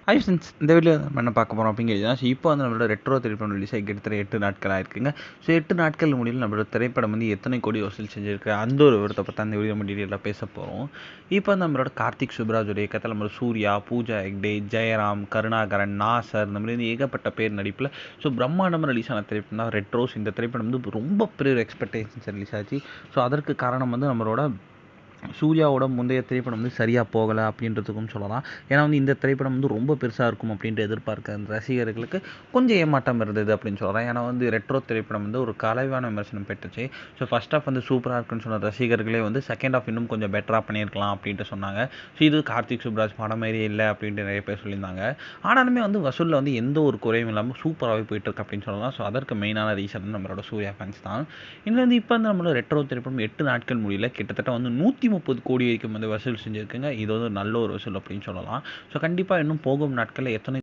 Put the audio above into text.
Hi friends, இந்த video நம்ம என்ன பார்க்க போகிறோம் அப்படிங்கிறது தான். ஸோ இப்போ வந்து நம்மளோட ரெட்ரோ திரைப்படம் ரிலீஸ் ஆகி கிட்டத்தட்ட 8 நாட்கள் ஆயிருக்குங்க. ஸோ 8 நாட்கள் முடியல நம்மளோட திரைப்படம் வந்து எத்தனை கோடி வசூல் செஞ்சிருக்கு அந்த ஒரு விவரத்தை பற்றி அந்த வீடியோ நம்ம டீட்டெயிலாக பேச போகிறோம். இப்போ வந்து நம்மளோட கார்த்திக் சுப்ராஜோட இயக்கத்தில் நம்ம சூர்யா, பூஜா ஹெக்டே, ஜெயராம், கருணாகரன், நாசர் இந்த மாதிரி வந்து ஏகப்பட்ட பேர் நடிப்பில் ஸோ பிரம்மாண்டமாக ரிலீஸ் ஆன திரைப்படம் தான் ரெட்ரோஸ். இந்த திரைப்படம் வந்து ரொம்ப பெரிய எக்ஸ்பெக்டேஷன்ஸ் ரிலீஸ் ஆச்சு. ஸோ அதற்கு காரணம் வந்து நம்மளோட சூர்யாவோட முந்தைய திரைப்படம் வந்து சரியாக போகலை அப்படின்றதுக்கும் சொல்லலாம். ஏன்னா வந்து இந்த திரைப்படம் வந்து ரொம்ப பெருசாக இருக்கும் அப்படின்ட்டு எதிர்பார்க்க அந்த ரசிகர்களுக்கு கொஞ்சம் ஏமாட்டம் இருந்தது அப்படின்னு சொல்லலாம். ஏன்னா வந்து ரெட்ரோ திரைப்படம் வந்து ஒரு கலைவான விமர்சனம் பெற்றுச்சு. ஸோ ஃபர்ஸ்ட் ஆஃப் வந்து சூப்பராக இருக்குன்னு சொன்ன ரசிகர்களே வந்து செகண்ட் ஆஃப் இன்னும் கொஞ்சம் பெட்டராக பண்ணியிருக்கலாம் அப்படின்ட்டு சொன்னாங்க. ஸோ இது கார்த்திக் சுப்ராஜ் படம் மாதிரியே இல்லை அப்படின்ட்டு நிறைய பேர் சொல்லியிருந்தாங்க. ஆனாலுமே வந்து வசூலில் வந்து எந்த ஒரு குறையும் இல்லாமல் சூப்பராகவே போயிட்டுருக்கு அப்படின்னு சொல்லலாம். ஸோ அதற்கு மெயினான ரீசன் நம்மளோட சூர்யா ஃபேன்ஸ் தான். இன்னும் வந்து இப்போ வந்து நம்மளோட ரெட்ரோ திரைப்படம் 8 நாட்கள் முடியல கிட்டத்தட்ட வந்து 130 கோடி வரைக்கும் வந்து வசூல் செஞ்சுருக்குங்க. இது வந்து நல்ல ஒரு வசூல் அப்படின்னு சொல்லலாம். ஸோ கண்டிப்பாக இன்னும் போகும் நாட்களில் எத்தனை